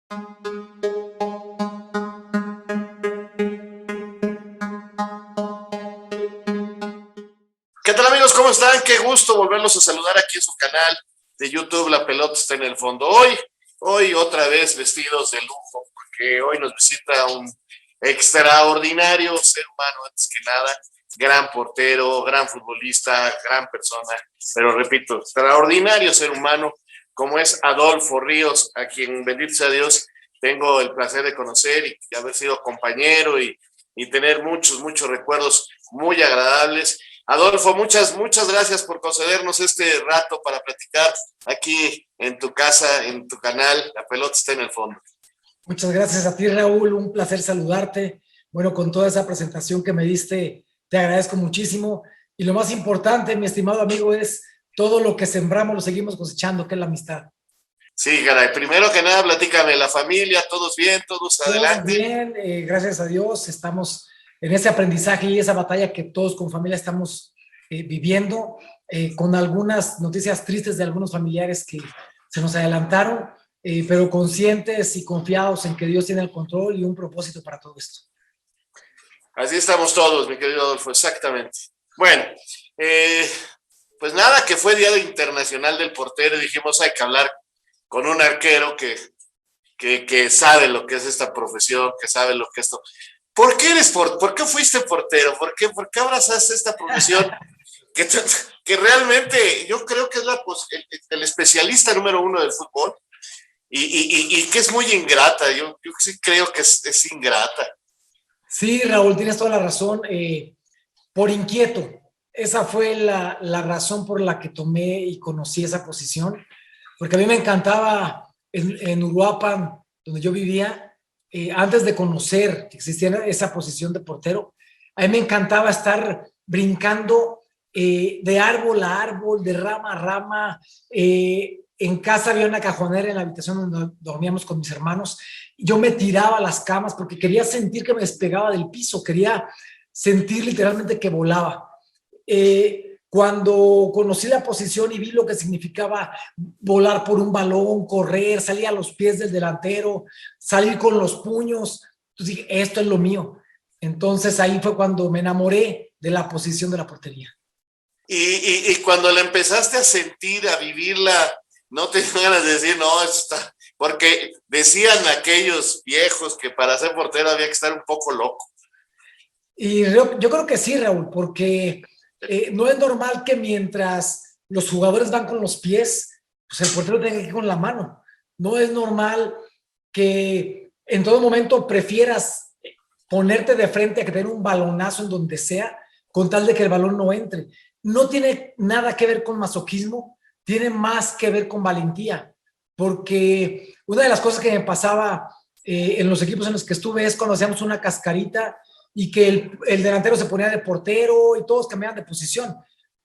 ¿Qué tal amigos? ¿Cómo están? Qué gusto volverlos a saludar aquí en su canal de YouTube. La pelota está en el fondo. Hoy otra vez vestidos de lujo, porque hoy nos visita un extraordinario ser humano, antes que nada, gran portero, gran futbolista, gran persona, pero repito, extraordinario ser humano, como es Adolfo Ríos, a quien, bendito sea Dios, tengo el placer de conocer y haber sido compañero y tener muchos recuerdos muy agradables. Adolfo, muchas gracias por concedernos este rato para platicar aquí en tu casa, en tu canal. La pelota está en el fondo. Muchas gracias a ti, Raúl. Un placer saludarte. Bueno, con toda esa presentación que me diste, te agradezco muchísimo. Y lo más importante, mi estimado amigo, es todo lo que sembramos lo seguimos cosechando, que es la amistad. Sí, caray. Primero que nada, platícame, la familia, todos bien, todos adelante. Todos bien, gracias a Dios. Estamos en ese aprendizaje y esa batalla que todos con familia estamos viviendo, con algunas noticias tristes de algunos familiares que se nos adelantaron, pero conscientes y confiados en que Dios tiene el control y un propósito para todo esto. Así estamos todos, mi querido Adolfo, exactamente. Bueno, pues nada, que fue Día Internacional del Portero y dijimos hay que hablar con un arquero que sabe lo que es esta profesión, que sabe lo que es esto. ¿Por qué fuiste portero? ¿Por qué abrazaste esta profesión? que realmente yo creo que es el especialista número uno del fútbol y que es muy ingrata. Yo sí creo que es ingrata. Sí, Raúl, tienes toda la razón. Por inquieto, esa fue la razón por la que tomé y conocí esa posición, porque a mí me encantaba en Uruapan, donde yo vivía, antes de conocer que existía esa posición de portero, a mí me encantaba estar brincando de árbol a árbol, de rama a rama. En casa había una cajonera en la habitación donde dormíamos con mis hermanos. Yo me tiraba a las camas porque quería sentir que me despegaba del piso, quería sentir literalmente que volaba. Cuando conocí la posición y vi lo que significaba volar por un balón, correr, salir a los pies del delantero, salir con los puños, entonces dije, esto es lo mío. Entonces ahí fue cuando me enamoré de la posición de la portería. Y cuando la empezaste a sentir, a vivirla, no te dan ganas de decir, no, está, porque decían aquellos viejos que para ser portero había que estar un poco loco. Y yo creo que sí, Raúl, porque no es normal que mientras los jugadores van con los pies, pues el portero tenga que ir con la mano. No es normal que en todo momento prefieras ponerte de frente a que tener un balonazo en donde sea, con tal de que el balón no entre. No tiene nada que ver con masoquismo, tiene más que ver con valentía, porque una de las cosas que me pasaba en los equipos en los que estuve es cuando hacíamos una cascarita y que el delantero se ponía de portero y todos cambiaban de posición.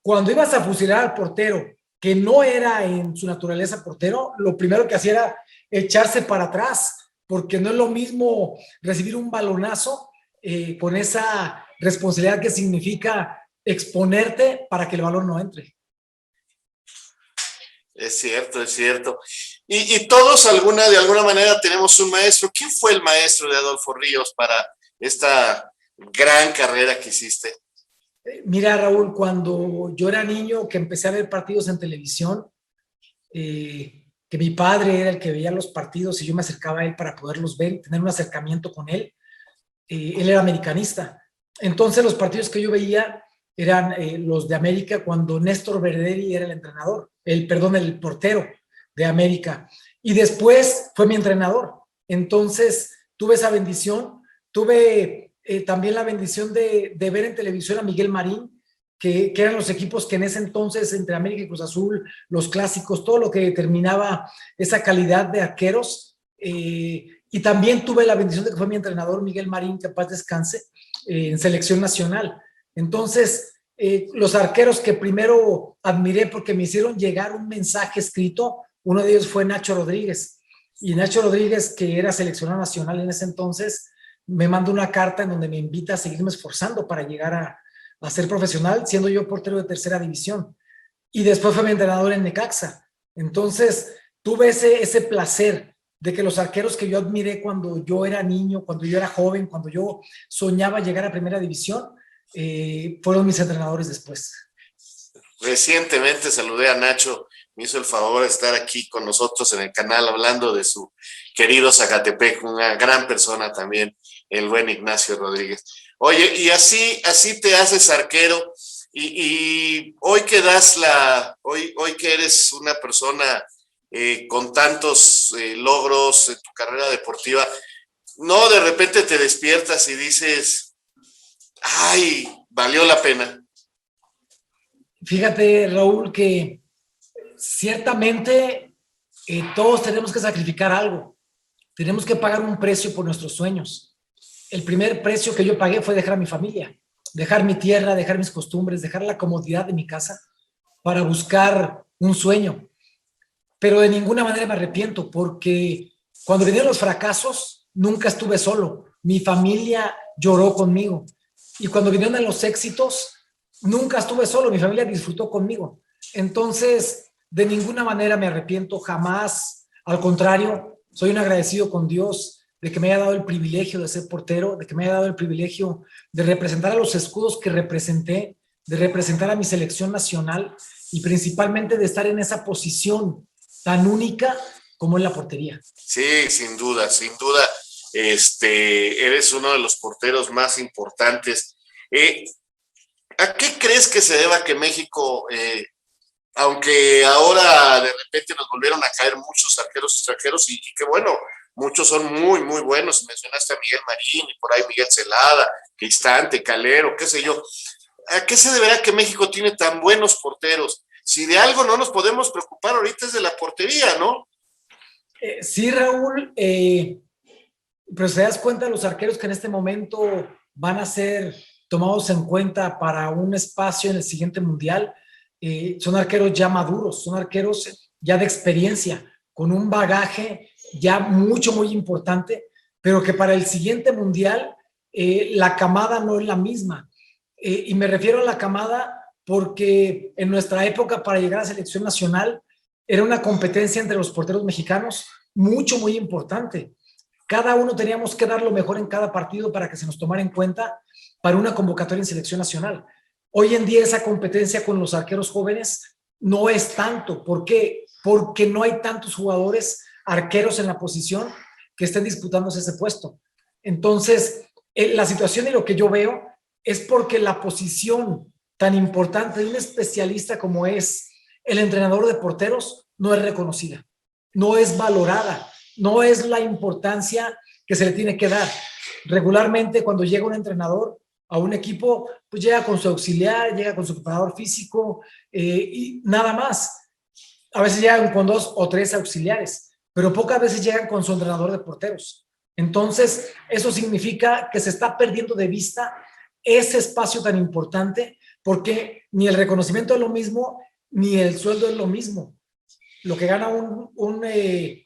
Cuando ibas a fusilar al portero, que no era en su naturaleza portero, lo primero que hacía era echarse para atrás, porque no es lo mismo recibir un balonazo con esa responsabilidad que significa exponerte para que el balón no entre. Es cierto, es cierto. Y todos de alguna manera tenemos un maestro. ¿Quién fue el maestro de Adolfo Ríos para esta gran carrera que hiciste? Mira, Raúl, cuando yo era niño que empecé a ver partidos en televisión, que mi padre era el que veía los partidos y yo me acercaba a él para poderlos ver, tener un acercamiento con él. Él era americanista. Entonces los partidos que yo veía eran los de América cuando Néstor Verderi era el entrenador, el portero de América. Y después fue mi entrenador. Entonces tuve esa bendición, tuve también la bendición de ver en televisión a Miguel Marín, que eran los equipos que en ese entonces, entre América y Cruz Azul, los clásicos, todo lo que determinaba esa calidad de arqueros. Y también tuve la bendición de que fue mi entrenador, Miguel Marín, que paz descanse, en selección nacional. Entonces, los arqueros que primero admiré porque me hicieron llegar un mensaje escrito, uno de ellos fue Nacho Rodríguez. Y Nacho Rodríguez, que era seleccionado nacional en ese entonces, me manda una carta en donde me invita a seguirme esforzando para llegar a ser profesional, siendo yo portero de tercera división. Y después fue mi entrenador en Necaxa. Entonces, tuve ese placer de que los arqueros que yo admiré cuando yo era niño, cuando yo era joven, cuando yo soñaba llegar a primera división, fueron mis entrenadores después. Recientemente saludé a Nacho, me hizo el favor de estar aquí con nosotros en el canal hablando de su querido Zacatepec, una gran persona también, el buen Ignacio Rodríguez. Oye, y así te haces arquero y hoy que hoy que eres una persona con tantos logros en tu carrera deportiva, no de repente te despiertas y dices, ay, valió la pena. Fíjate, Raúl, que ciertamente todos tenemos que sacrificar algo. Tenemos que pagar un precio por nuestros sueños. El primer precio que yo pagué fue dejar a mi familia, dejar mi tierra, dejar mis costumbres, dejar la comodidad de mi casa para buscar un sueño. Pero de ninguna manera me arrepiento, porque cuando vinieron los fracasos, nunca estuve solo. Mi familia lloró conmigo. Y cuando vinieron los éxitos, nunca estuve solo. Mi familia disfrutó conmigo. Entonces, de ninguna manera me arrepiento, jamás. Al contrario, soy un agradecido con Dios de que me haya dado el privilegio de ser portero, de que me haya dado el privilegio de representar a los escudos que representé, de representar a mi selección nacional y principalmente de estar en esa posición tan única como en la portería. Sí, sin duda, sin duda. Eres uno de los porteros más importantes. ¿A qué crees que se deba que México, aunque ahora de repente nos volvieron a caer muchos arqueros extranjeros y que bueno, muchos son muy, muy buenos? Mencionaste a Miguel Marín y por ahí Miguel Celada, Cristante, Calero, qué sé yo. ¿A qué se deberá que México tiene tan buenos porteros? Si de algo no nos podemos preocupar ahorita es de la portería, ¿no? Sí, Raúl, pero se das cuenta de los arqueros que en este momento van a ser tomados en cuenta para un espacio en el siguiente mundial. Son arqueros ya maduros, son arqueros ya de experiencia, con un bagaje ya muy importante, pero que para el siguiente mundial la camada no es la misma. Y me refiero a la camada porque en nuestra época para llegar a selección nacional era una competencia entre los porteros mexicanos muy importante. Cada uno teníamos que dar lo mejor en cada partido para que se nos tomara en cuenta para una convocatoria en selección nacional. Hoy en día esa competencia con los arqueros jóvenes no es tanto. ¿Por qué? Porque no hay tantos jugadores arqueros en la posición que estén disputándose ese puesto. Entonces, la situación y lo que yo veo es porque la posición tan importante de un especialista como es el entrenador de porteros no es reconocida, no es valorada, no es la importancia que se le tiene que dar. Regularmente cuando llega un entrenador a un equipo, pues llega con su auxiliar, llega con su preparador físico y nada más. A veces llegan con 2 o 3 auxiliares, pero pocas veces llegan con su entrenador de porteros. Entonces, eso significa que se está perdiendo de vista ese espacio tan importante porque ni el reconocimiento es lo mismo, ni el sueldo es lo mismo. Lo que gana un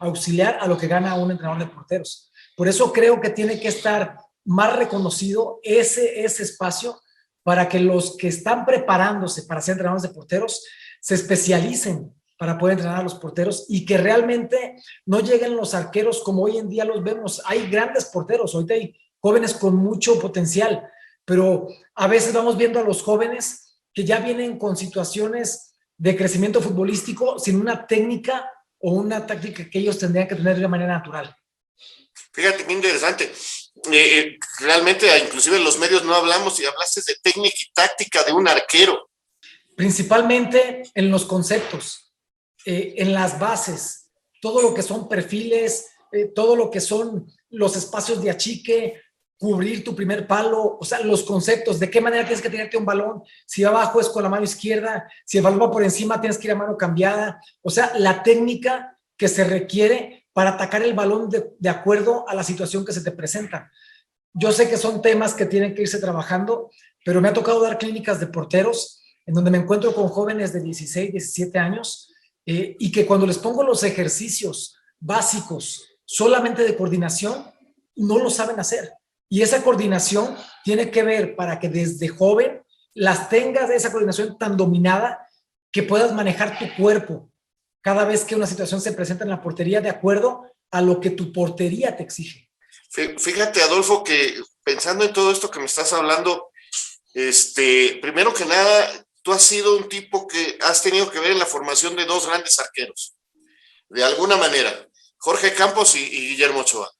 auxiliar a lo que gana un entrenador de porteros. Por eso creo que tiene que estar más reconocido ese espacio para que los que están preparándose para ser entrenadores de porteros se especialicen para poder entrenar a los porteros y que realmente no lleguen los arqueros como hoy en día los vemos. Hay grandes porteros, ahorita hay jóvenes con mucho potencial, pero a veces vamos viendo a los jóvenes que ya vienen con situaciones de crecimiento futbolístico sin una técnica o una táctica que ellos tendrían que tener de una manera natural. Fíjate, qué interesante. Realmente, inclusive en los medios no hablamos y hablaste de técnica y táctica de un arquero. Principalmente en los conceptos, en las bases, todo lo que son perfiles, todo lo que son los espacios de achique, cubrir tu primer palo, o sea, los conceptos, de qué manera tienes que tirarte un balón, si va abajo es con la mano izquierda, si el balón va por encima tienes que ir a mano cambiada, o sea, la técnica que se requiere para atacar el balón de acuerdo a la situación que se te presenta. Yo sé que son temas que tienen que irse trabajando, pero me ha tocado dar clínicas de porteros en donde me encuentro con jóvenes de 16, 17 años y que cuando les pongo los ejercicios básicos solamente de coordinación, no lo saben hacer. Y esa coordinación tiene que ver para que desde joven las tengas de esa coordinación tan dominada que puedas manejar tu cuerpo cada vez que una situación se presenta en la portería de acuerdo a lo que tu portería te exige. Fíjate, Adolfo, que pensando en todo esto que me estás hablando, primero que nada, tú has sido un tipo que has tenido que ver en la formación de dos grandes arqueros, de alguna manera, Jorge Campos y Guillermo Ochoa.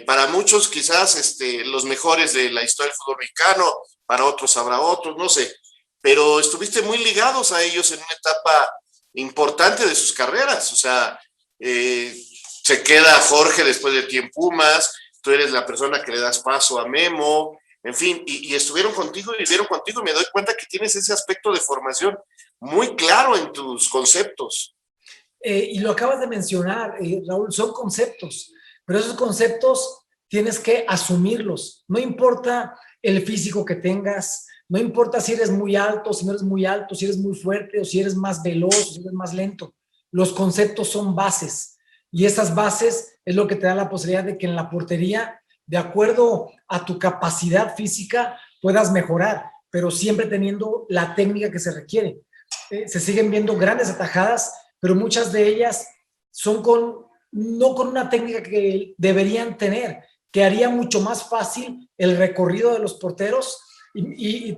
Para muchos quizás los mejores de la historia del fútbol mexicano, para otros habrá otros, no sé, pero estuviste muy ligados a ellos en una etapa importante de sus carreras, o sea, se queda Jorge después de tiempo Pumas, tú eres la persona que le das paso a Memo, en fin, y estuvieron contigo y vivieron contigo, y me doy cuenta que tienes ese aspecto de formación muy claro en tus conceptos. Y lo acabas de mencionar, Raúl, son conceptos, pero esos conceptos tienes que asumirlos. No importa el físico que tengas, no importa si eres muy alto, si no eres muy alto, si eres muy fuerte o si eres más veloz o si eres más lento. Los conceptos son bases y esas bases es lo que te da la posibilidad de que en la portería, de acuerdo a tu capacidad física, puedas mejorar, pero siempre teniendo la técnica que se requiere. Se siguen viendo grandes atajadas, pero muchas de ellas son no con una técnica que deberían tener, que haría mucho más fácil el recorrido de los porteros. Y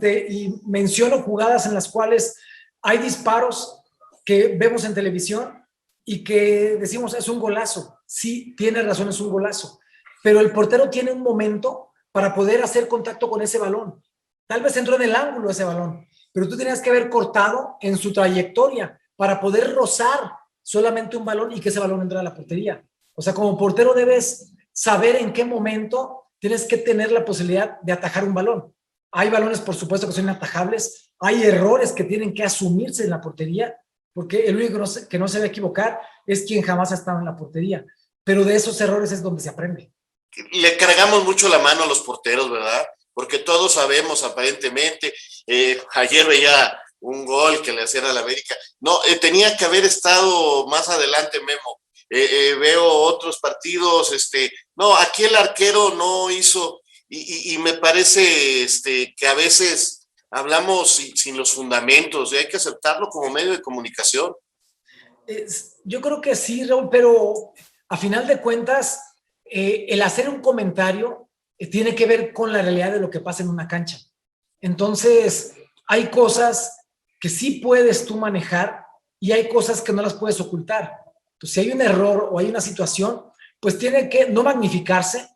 menciono jugadas en las cuales hay disparos que vemos en televisión y que decimos es un golazo. Sí, tiene razón, es un golazo. Pero el portero tiene un momento para poder hacer contacto con ese balón. Tal vez entró en el ángulo ese balón, pero tú tenías que haber cortado en su trayectoria para poder rozar solamente un balón y que ese balón entrara a la portería. O sea, como portero debes saber en qué momento tienes que tener la posibilidad de atajar un balón. Hay balones, por supuesto, que son inatajables. Hay errores que tienen que asumirse en la portería, porque el único que no se va a equivocar es quien jamás ha estado en la portería. Pero de esos errores es donde se aprende. Le cargamos mucho la mano a los porteros, ¿verdad? Porque todos sabemos, aparentemente, ayer veía un gol que le hacían a la América. No, tenía que haber estado más adelante, Memo. Veo otros partidos, no, aquí el arquero no hizo, y me parece que a veces hablamos sin los fundamentos, y hay que aceptarlo como medio de comunicación. Yo creo que sí, Raúl, pero a final de cuentas, el hacer un comentario tiene que ver con la realidad de lo que pasa en una cancha. Entonces, hay cosas que sí puedes tú manejar y hay cosas que no las puedes ocultar. Entonces, si hay un error o hay una situación, pues tiene que no magnificarse,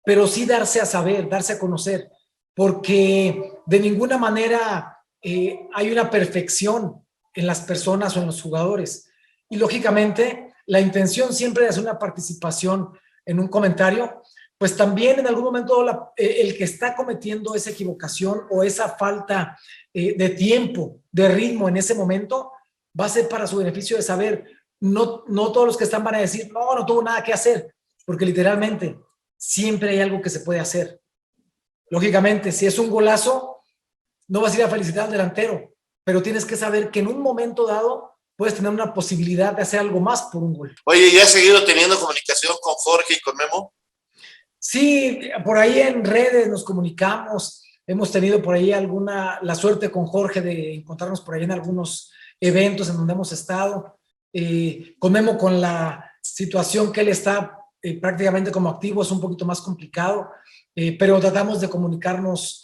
pero sí darse a saber, darse a conocer, porque de ninguna manera hay una perfección en las personas o en los jugadores. Y lógicamente, la intención siempre de hacer una participación en un comentario, pues también en algún momento el que está cometiendo esa equivocación o esa falta de tiempo, de ritmo en ese momento, va a ser para su beneficio de saber, no todos los que están van a decir, no tuvo nada que hacer, porque literalmente siempre hay algo que se puede hacer. Lógicamente, si es un golazo, no vas a ir a felicitar al delantero, pero tienes que saber que en un momento dado puedes tener una posibilidad de hacer algo más por un gol. Oye, ¿y has seguido teniendo comunicación con Jorge y con Memo? Sí, por ahí en redes nos comunicamos, hemos tenido por ahí la suerte con Jorge de encontrarnos por ahí en algunos eventos en donde hemos estado, con Memo con la situación que él está prácticamente como activo es un poquito más complicado, pero tratamos de comunicarnos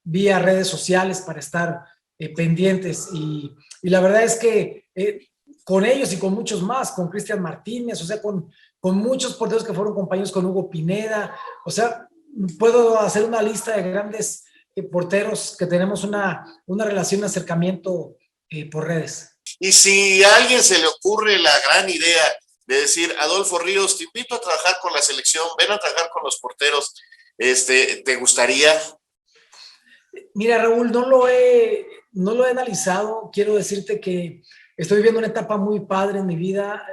vía redes sociales para estar pendientes y la verdad es que con ellos y con muchos más, con Cristian Martínez, o sea, con muchos porteros que fueron compañeros con Hugo Pineda, o sea, puedo hacer una lista de grandes porteros que tenemos una relación de acercamiento por redes. Y si a alguien se le ocurre la gran idea de decir, Adolfo Ríos, te invito a trabajar con la selección, ven a trabajar con los porteros, ¿te gustaría? Mira, Raúl, no lo he analizado, quiero decirte que estoy viviendo una etapa muy padre en mi vida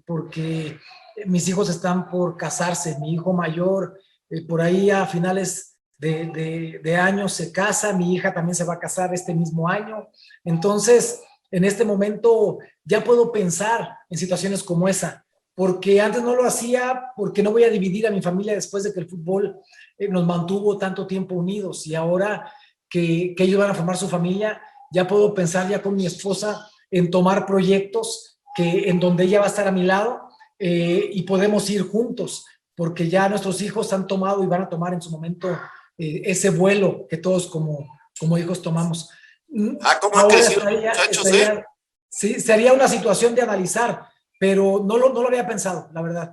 porque mis hijos están por casarse. Mi hijo mayor, por ahí a finales de año se casa. Mi hija también se va a casar este mismo año. Entonces, en este momento ya puedo pensar en situaciones como esa, porque antes no lo hacía, porque no voy a dividir a mi familia después de que el fútbol nos mantuvo tanto tiempo unidos. Y ahora que ellos van a formar su familia, ya puedo pensar ya con mi esposa en tomar proyectos en donde ella va a estar a mi lado y podemos ir juntos, porque ya nuestros hijos han tomado y van a tomar en su momento ese vuelo que todos como hijos tomamos. ¿Cómo han Ahora crecido los muchachos, sí, sería una situación de analizar, pero no lo había pensado, la verdad.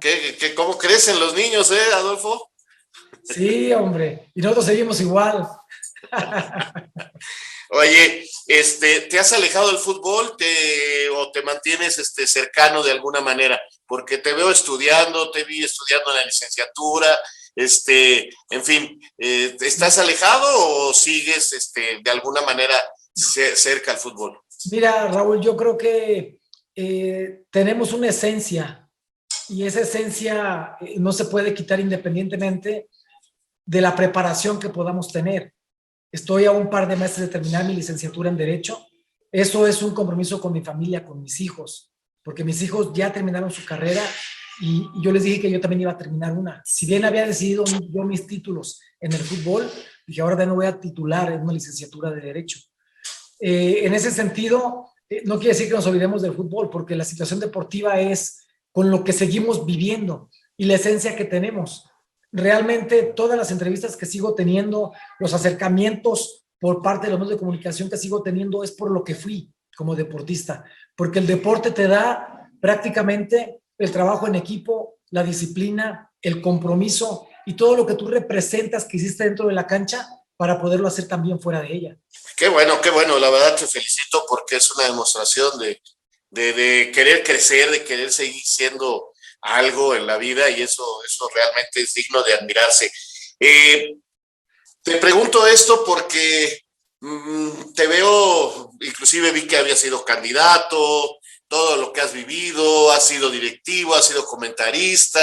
¿Cómo crecen los niños, Adolfo? Sí, hombre, y nosotros seguimos igual. Oye, ¿te has alejado del fútbol o te mantienes cercano de alguna manera? Porque te veo estudiando, te vi estudiando en la licenciatura, en fin, ¿estás alejado o sigues de alguna manera cerca al fútbol? Mira, Raúl, yo creo que tenemos una esencia y esa esencia no se puede quitar independientemente de la preparación que podamos tener. Estoy a un par de meses de terminar mi licenciatura en Derecho. Eso es un compromiso con mi familia, con mis hijos, porque mis hijos ya terminaron su carrera y yo les dije que yo también iba a terminar una. Si bien había decidido yo mis títulos en el fútbol, dije ahora de nuevo voy a titular en una licenciatura de Derecho. En ese sentido, no quiere decir que nos olvidemos del fútbol, porque la situación deportiva es con lo que seguimos viviendo y la esencia que tenemos. Realmente todas las entrevistas que sigo teniendo, los acercamientos por parte de los medios de comunicación que sigo teniendo es por lo que fui como deportista, porque el deporte te da prácticamente el trabajo en equipo, la disciplina, el compromiso y todo lo que tú representas que hiciste dentro de la cancha para poderlo hacer también fuera de ella. Qué bueno, la verdad te felicito porque es una demostración de querer crecer, de querer seguir siendo algo en la vida y eso realmente es digno de admirarse. Te pregunto esto porque te veo, inclusive vi que habías sido candidato, todo lo que has vivido, has sido directivo, has sido comentarista,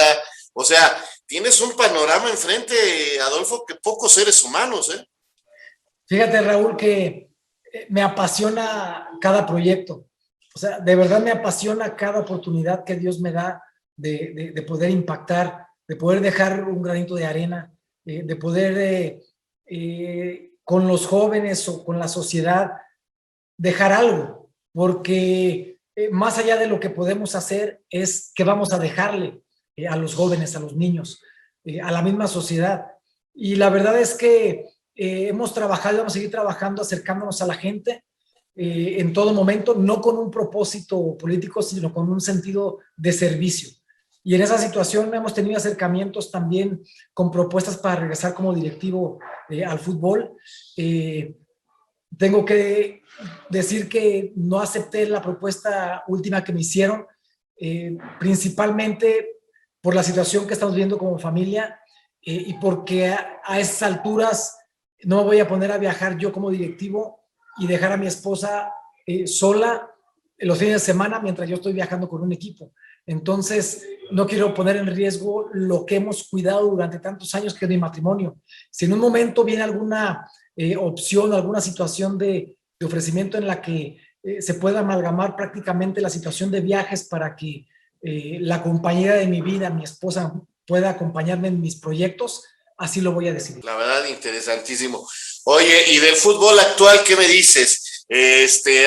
o sea, tienes un panorama enfrente, Adolfo, que pocos seres humanos, ¿eh? Fíjate, Raúl, que me apasiona cada proyecto. O sea, de verdad me apasiona cada oportunidad que Dios me da de poder impactar, de poder dejar un granito de arena, de poder con los jóvenes o con la sociedad dejar algo, porque más allá de lo que podemos hacer es que vamos a dejarle a los jóvenes, a los niños, a la misma sociedad. Y la verdad es que hemos trabajado y vamos a seguir trabajando acercándonos a la gente en todo momento, no con un propósito político, sino con un sentido de servicio. Y en esa situación hemos tenido acercamientos también con propuestas para regresar como directivo al fútbol. Tengo que decir que no acepté la propuesta última que me hicieron, principalmente por la situación que estamos viviendo como familia y porque a esas alturas no me voy a poner a viajar yo como directivo y dejar a mi esposa sola en los fines de semana mientras yo estoy viajando con un equipo. Entonces, no quiero poner en riesgo lo que hemos cuidado durante tantos años, que es mi matrimonio. Si en un momento viene alguna opción, alguna situación de ofrecimiento en la que se pueda amalgamar prácticamente la situación de viajes para que la compañera de mi vida, mi esposa, pueda acompañarme en mis proyectos, así lo voy a decidir. La verdad, interesantísimo. Oye, y del fútbol actual, ¿qué me dices?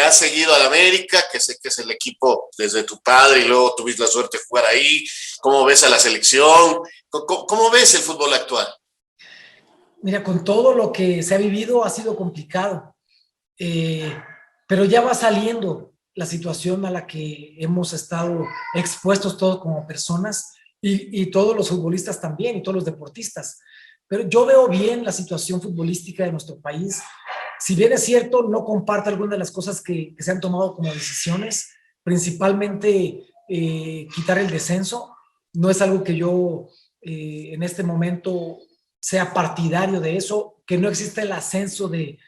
¿Has seguido al América, que sé que es el equipo desde tu padre y luego tuviste la suerte de jugar ahí? ¿Cómo ves a la selección? ¿Cómo ves el fútbol actual? Mira, con todo lo que se ha vivido ha sido complicado, pero ya va saliendo la situación a la que hemos estado expuestos todos como personas y todos los futbolistas también y todos los deportistas. Pero yo veo bien la situación futbolística de nuestro país. Si bien es cierto, no comparto algunas de las cosas que se han tomado como decisiones, principalmente quitar el descenso. No es algo que yo en este momento sea partidario de eso, que no existe el ascenso de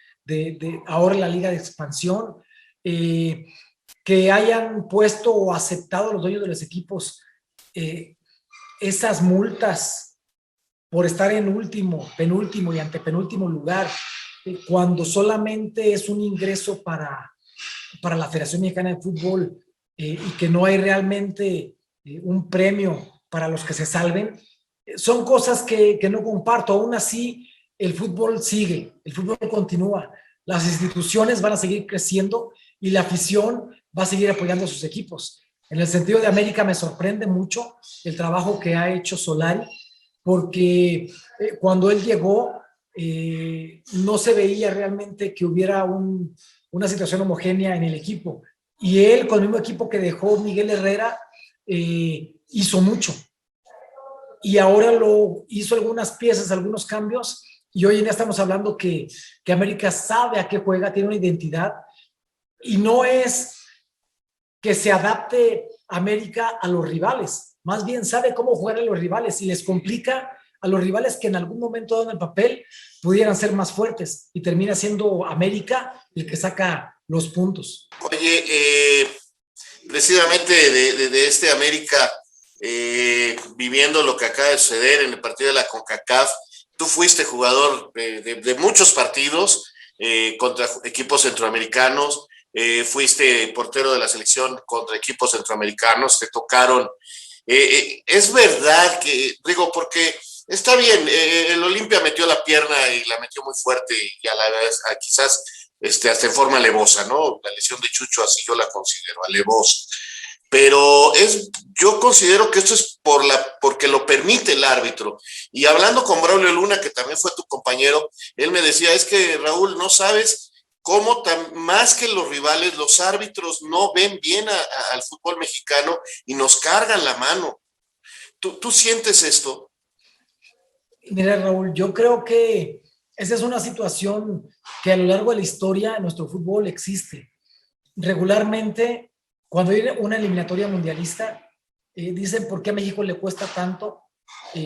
ahora la Liga de Expansión, que hayan puesto o aceptado los dueños de los equipos esas multas por estar en último, penúltimo y antepenúltimo lugar, cuando solamente es un ingreso para la Federación Mexicana de Fútbol y que no hay realmente un premio para los que se salven, son cosas que no comparto. Aún así, el fútbol sigue, el fútbol continúa, las instituciones van a seguir creciendo y la afición va a seguir apoyando a sus equipos. En el sentido de América me sorprende mucho el trabajo que ha hecho Solari, porque cuando él llegó no se veía realmente que hubiera una situación homogénea en el equipo. Y él, con el mismo equipo que dejó Miguel Herrera, hizo mucho. Y ahora lo hizo algunas piezas, algunos cambios, y hoy en día estamos hablando que América sabe a qué juega, tiene una identidad, y no es que se adapte América a los rivales, más bien sabe cómo jugar a los rivales y les complica a los rivales que en algún momento dado en el papel pudieran ser más fuertes, y termina siendo América el que saca los puntos. Oye, precisamente de este América, viviendo lo que acaba de suceder en el partido de la CONCACAF, tú fuiste jugador de muchos partidos contra equipos centroamericanos, fuiste portero de la selección contra equipos centroamericanos, te tocaron. Es verdad que, digo, porque está bien, el Olimpia metió la pierna y la metió muy fuerte y a la vez quizás hasta en forma alevosa, ¿no? La lesión de Chucho, así yo la considero, alevosa. Pero yo considero que esto es porque lo permite el árbitro. Y hablando con Braulio Luna, que también fue tu compañero, él me decía, es que Raúl, no sabes cómo más que los rivales, los árbitros no ven bien al fútbol mexicano y nos cargan la mano. ¿Tú sientes esto? Mira, Raúl, yo creo que esa es una situación que a lo largo de la historia en nuestro fútbol existe. Regularmente, cuando hay una eliminatoria mundialista, dicen por qué a México le cuesta tanto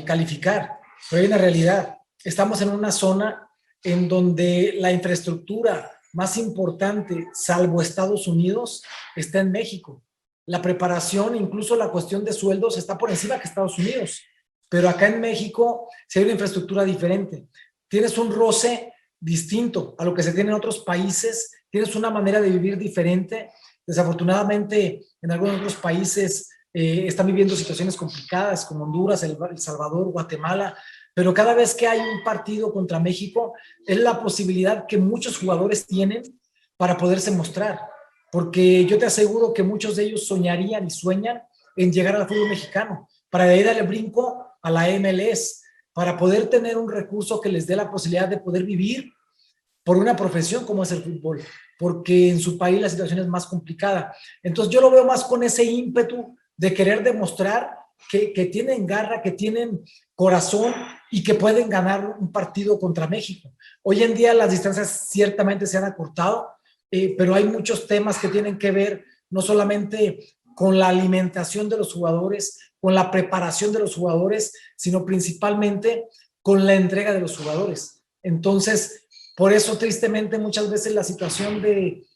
calificar. Pero hay una realidad. Estamos en una zona en donde la infraestructura más importante, salvo Estados Unidos, está en México. La preparación, incluso la cuestión de sueldos, está por encima que Estados Unidos. Pero acá en México sí hay una infraestructura diferente. Tienes un roce distinto a lo que se tiene en otros países, tienes una manera de vivir diferente. Desafortunadamente, en algunos otros países están viviendo situaciones complicadas, como Honduras, El Salvador, Guatemala, pero cada vez que hay un partido contra México, es la posibilidad que muchos jugadores tienen para poderse mostrar, porque yo te aseguro que muchos de ellos soñarían y sueñan en llegar al fútbol mexicano, para de ahí darle brinco a la MLS, para poder tener un recurso que les dé la posibilidad de poder vivir por una profesión como es el fútbol, porque en su país la situación es más complicada. Entonces yo lo veo más con ese ímpetu de querer demostrar que tienen garra, que tienen corazón y que pueden ganar un partido contra México. Hoy en día las distancias ciertamente se han acortado, pero hay muchos temas que tienen que ver no solamente con la alimentación de los jugadores, con la preparación de los jugadores, sino principalmente con la entrega de los jugadores. Entonces, por eso tristemente muchas veces la situación de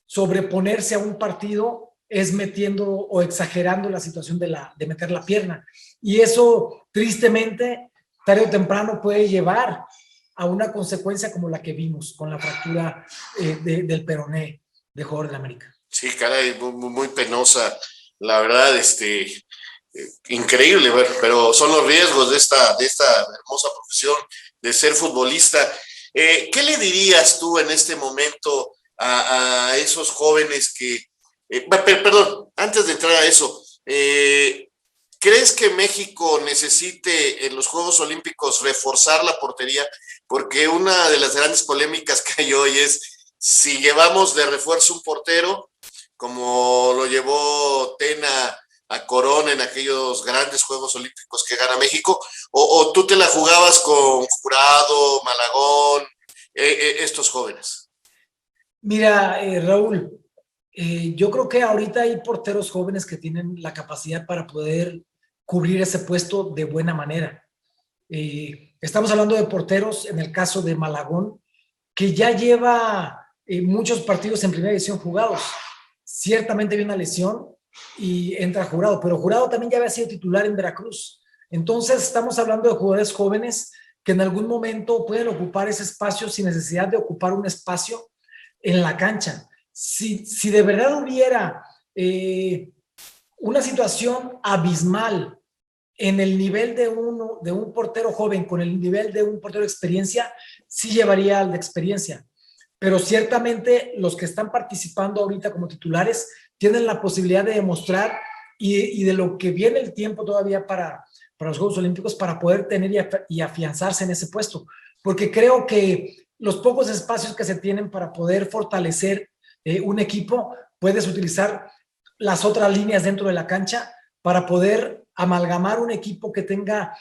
sobreponerse a un partido es metiendo o exagerando la situación de meter la pierna. Y eso tristemente, tarde o temprano, puede llevar a una consecuencia como la que vimos con la fractura del peroné de jugador de la América. Sí, caray, muy penosa, la verdad, increíble, pero son los riesgos de esta hermosa profesión de ser futbolista. ¿Qué le dirías tú en este momento a esos jóvenes que, perdón, antes de entrar a eso, ¿crees que México necesite en los Juegos Olímpicos reforzar la portería? Porque una de las grandes polémicas que hay hoy es si llevamos de refuerzo un portero, como lo llevó Tena a Corona en aquellos grandes Juegos Olímpicos que gana México, o tú te la jugabas con Jurado, Malagón, estos jóvenes. Mira, Raúl, yo creo que ahorita hay porteros jóvenes que tienen la capacidad para poder cubrir ese puesto de buena manera. Estamos hablando de porteros, en el caso de Malagón, que ya lleva muchos partidos en primera división jugados. Ciertamente había una lesión y entra Jurado, pero Jurado también ya había sido titular en Veracruz. Entonces estamos hablando de jugadores jóvenes que en algún momento pueden ocupar ese espacio sin necesidad de ocupar un espacio en la cancha. Si de verdad hubiera una situación abismal en el nivel de un portero joven con el nivel de un portero de experiencia, sí llevaría al de experiencia. Pero ciertamente los que están participando ahorita como titulares tienen la posibilidad de demostrar y de lo que viene el tiempo todavía para los Juegos Olímpicos, para poder tener y afianzarse en ese puesto. Porque creo que los pocos espacios que se tienen para poder fortalecer un equipo, puedes utilizar las otras líneas dentro de la cancha para poder amalgamar un equipo que tenga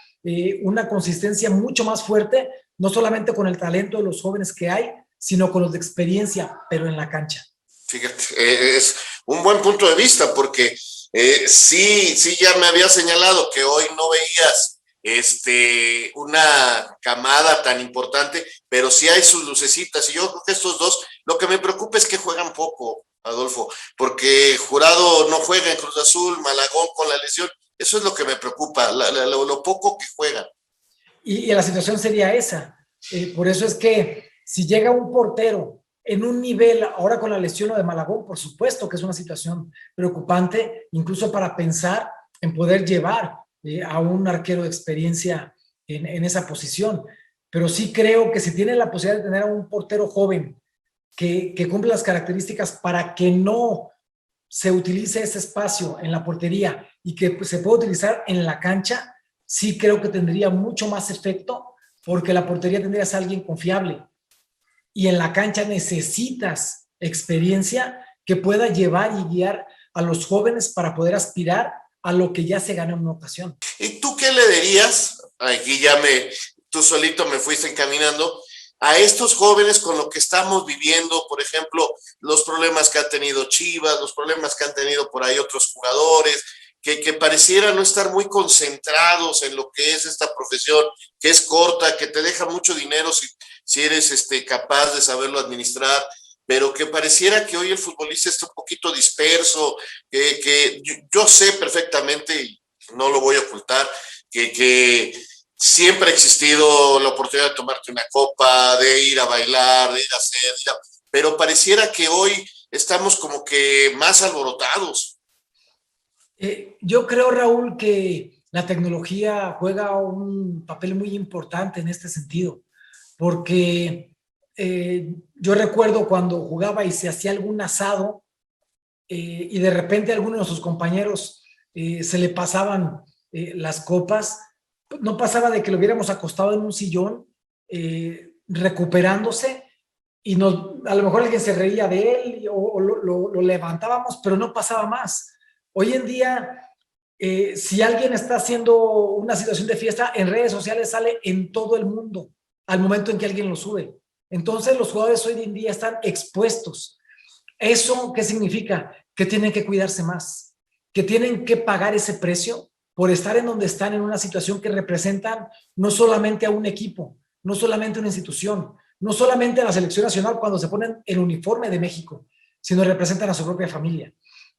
una consistencia mucho más fuerte, no solamente con el talento de los jóvenes que hay, sino con los de experiencia, pero en la cancha. Fíjate, es un buen punto de vista, porque sí, ya me había señalado que hoy no veías una camada tan importante, pero sí hay sus lucecitas, y yo creo que estos dos, lo que me preocupa es que juegan poco, Adolfo, porque Jurado no juega en Cruz Azul, Malagón con la lesión, eso es lo que me preocupa, lo poco que juegan. Y la situación sería esa, por eso es que si llega un portero en un nivel, ahora con la lesión de Malagón, por supuesto que es una situación preocupante, incluso para pensar en poder llevar a un arquero de experiencia en esa posición. Pero sí creo que si tiene la posibilidad de tener a un portero joven que cumple las características para que no se utilice ese espacio en la portería y que se pueda utilizar en la cancha, sí creo que tendría mucho más efecto, porque la portería tendrías a alguien confiable y en la cancha necesitas experiencia que pueda llevar y guiar a los jóvenes para poder aspirar a lo que ya se ganó en una ocasión. ¿Y tú qué le dirías? Aquí tú solito me fuiste encaminando a estos jóvenes con lo que estamos viviendo, por ejemplo, los problemas que ha tenido Chivas, los problemas que han tenido por ahí otros jugadores, que pareciera no estar muy concentrados en lo que es esta profesión, que es corta, que te deja mucho dinero si eres capaz de saberlo administrar, pero que pareciera que hoy el futbolista está un poquito disperso, que yo sé perfectamente, y no lo voy a ocultar, que siempre ha existido la oportunidad de tomarte una copa, de ir a bailar, de ir a hacer, pero pareciera que hoy estamos como que más alborotados. Yo creo, Raúl, que la tecnología juega un papel muy importante en este sentido, porque yo recuerdo cuando jugaba y se hacía algún asado y de repente a alguno de sus compañeros se le pasaban las copas, no pasaba de que lo hubiéramos acostado en un sillón recuperándose y a lo mejor alguien se reía de él o lo levantábamos, pero no pasaba más. Hoy en día, si alguien está haciendo una situación de fiesta, en redes sociales sale en todo el mundo al momento en que alguien lo sube. Entonces los jugadores hoy en día están expuestos. ¿Eso qué significa? Que tienen que cuidarse más, que tienen que pagar ese precio por estar en donde están en una situación que representan no solamente a un equipo, no solamente a una institución, no solamente a la selección nacional cuando se ponen el uniforme de México, sino representan a su propia familia.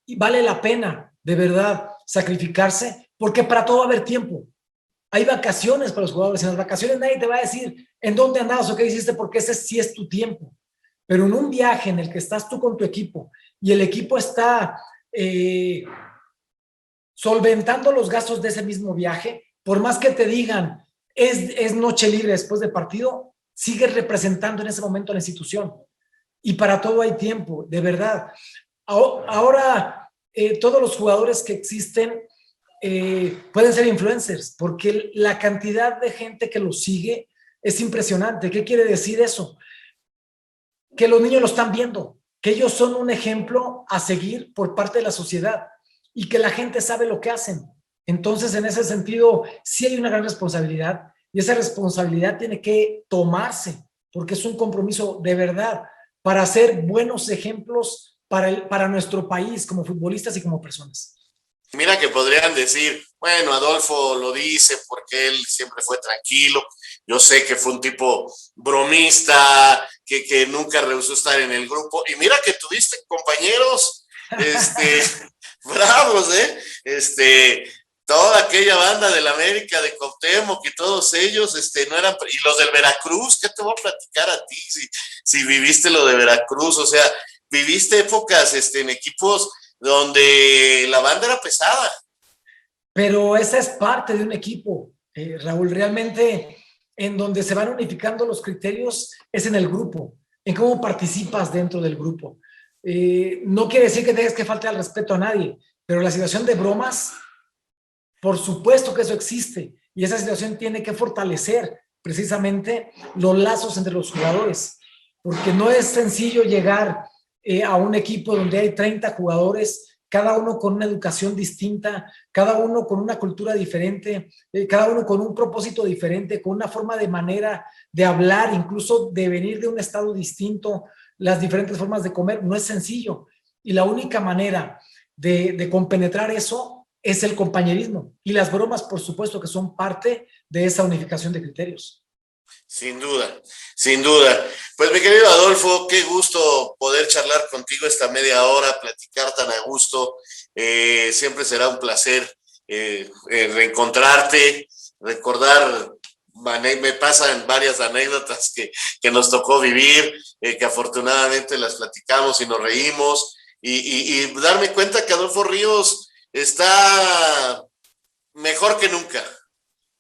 Y vale la pena, de verdad, sacrificarse, porque para todo va a haber tiempo. Hay vacaciones para los jugadores. En las vacaciones nadie te va a decir en dónde andabas o qué hiciste, porque ese sí es tu tiempo. Pero en un viaje en el que estás tú con tu equipo y el equipo está solventando los gastos de ese mismo viaje, por más que te digan es noche libre después del partido, sigues representando en ese momento a la institución. Y para todo hay tiempo, de verdad. Ahora, todos los jugadores que existen pueden ser influencers, porque la cantidad de gente que los sigue es impresionante. ¿Qué quiere decir eso? Que los niños lo están viendo, que ellos son un ejemplo a seguir por parte de la sociedad y que la gente sabe lo que hacen. Entonces, en ese sentido, sí hay una gran responsabilidad y esa responsabilidad tiene que tomarse porque es un compromiso de verdad para ser buenos ejemplos para nuestro país como futbolistas y como personas. Mira que podrían decir, bueno, Adolfo lo dice porque él siempre fue tranquilo. Yo sé que fue un tipo bromista, que nunca rehusó estar en el grupo. Y mira que tuviste compañeros, bravos, toda aquella banda del América, de Cuauhtémoc y todos ellos, no eran, y los del Veracruz, ¿qué te voy a platicar a ti si viviste lo de Veracruz? O sea, viviste épocas, en equipos donde la banda era pesada. Pero esa es parte de un equipo, Raúl, realmente en donde se van unificando los criterios es en el grupo, en cómo participas dentro del grupo. No quiere decir que tengas que faltar al respeto a nadie, pero la situación de bromas, por supuesto que eso existe, y esa situación tiene que fortalecer precisamente los lazos entre los jugadores, porque no es sencillo llegar a un equipo donde hay 30 jugadores, cada uno con una educación distinta, cada uno con una cultura diferente, cada uno con un propósito diferente, con una forma de manera de hablar, incluso de venir de un estado distinto, las diferentes formas de comer. No es sencillo. Y la única manera de compenetrar eso es el compañerismo. Y las bromas, por supuesto, que son parte de esa unificación de criterios. Sin duda, sin duda. Pues mi querido Adolfo, qué gusto poder charlar contigo esta media hora, platicar tan a gusto. Siempre será un placer reencontrarte, recordar, me pasan varias anécdotas que nos tocó vivir, que afortunadamente las platicamos y nos reímos, y darme cuenta que Adolfo Ríos está mejor que nunca.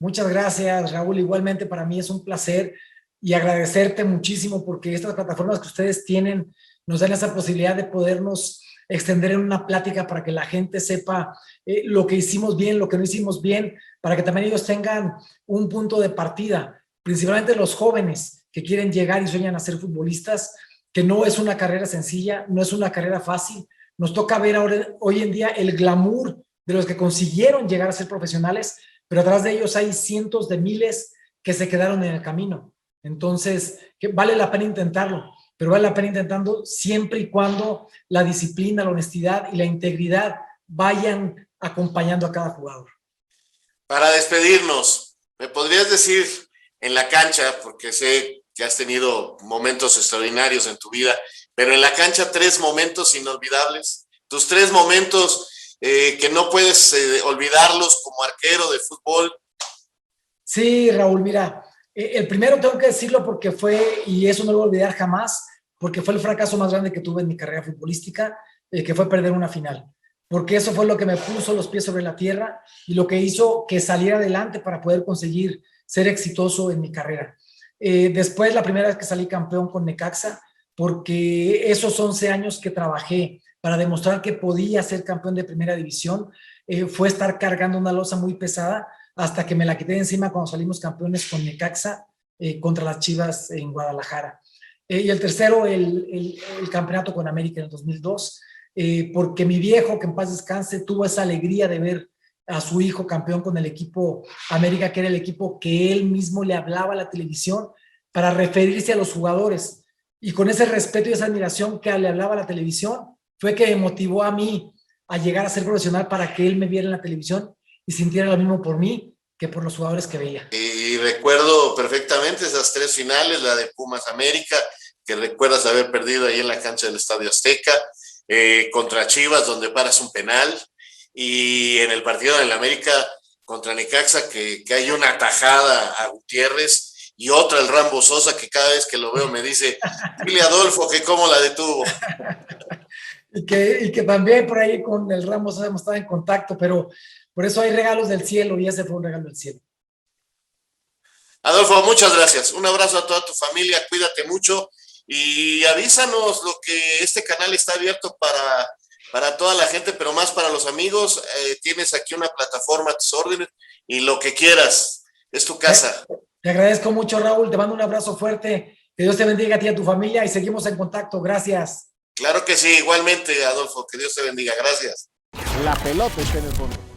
Muchas gracias, Raúl. Igualmente para mí es un placer y agradecerte muchísimo porque estas plataformas que ustedes tienen nos dan esa posibilidad de podernos extender en una plática para que la gente sepa lo que hicimos bien, lo que no hicimos bien, para que también ellos tengan un punto de partida, principalmente los jóvenes que quieren llegar y sueñan a ser futbolistas, que no es una carrera sencilla, no es una carrera fácil. Nos toca ver ahora, hoy en día el glamour de los que consiguieron llegar a ser profesionales, pero atrás de ellos hay cientos de miles que se quedaron en el camino. Entonces, que vale la pena intentarlo, pero vale la pena intentando siempre y cuando la disciplina, la honestidad y la integridad vayan acompañando a cada jugador. Para despedirnos, ¿me podrías decir en la cancha, porque sé que has tenido momentos extraordinarios en tu vida, pero en la cancha 3 momentos inolvidables, tus 3 momentos que no puedes olvidarlos como arquero de fútbol? Sí, Raúl, mira, el primero tengo que decirlo porque fue, y eso no lo voy a olvidar jamás, porque fue el fracaso más grande que tuve en mi carrera futbolística, que fue perder una final. Porque eso fue lo que me puso los pies sobre la tierra y lo que hizo que saliera adelante para poder conseguir ser exitoso en mi carrera. Después, la primera vez que salí campeón con Necaxa, porque esos 11 años que trabajé para demostrar que podía ser campeón de primera división, fue estar cargando una losa muy pesada hasta que me la quité de encima cuando salimos campeones con Necaxa contra las Chivas en Guadalajara. Y el tercero, el campeonato con América en el 2002, porque mi viejo, que en paz descanse, tuvo esa alegría de ver a su hijo campeón con el equipo América, que era el equipo que él mismo le hablaba a la televisión para referirse a los jugadores. Y con ese respeto y esa admiración que le hablaba a la televisión, fue que me motivó a mí a llegar a ser profesional para que él me viera en la televisión y sintiera lo mismo por mí que por los jugadores que veía. Y recuerdo perfectamente esas 3 finales, la de Pumas América, que recuerdas haber perdido ahí en la cancha del Estadio Azteca, contra Chivas, donde paras un penal, y en el partido del América contra Necaxa, que hay una tajada a Gutiérrez, y otra el Rambo Sosa, que cada vez que lo veo me dice, dile a Adolfo que cómo la detuvo. Y que también por ahí con el Ramos hemos estado en contacto, pero por eso hay regalos del cielo y ese fue un regalo del cielo. Adolfo, muchas gracias. Un abrazo a toda tu familia, cuídate mucho y avísanos lo que este canal está abierto para toda la gente, pero más para los amigos. Tienes aquí una plataforma a tus órdenes y lo que quieras. Es tu casa. Te agradezco mucho, Raúl. Te mando un abrazo fuerte. Que Dios te bendiga a ti y a tu familia y seguimos en contacto. Gracias. Claro que sí, igualmente, Adolfo, que Dios te bendiga. Gracias. La pelota está en el fondo.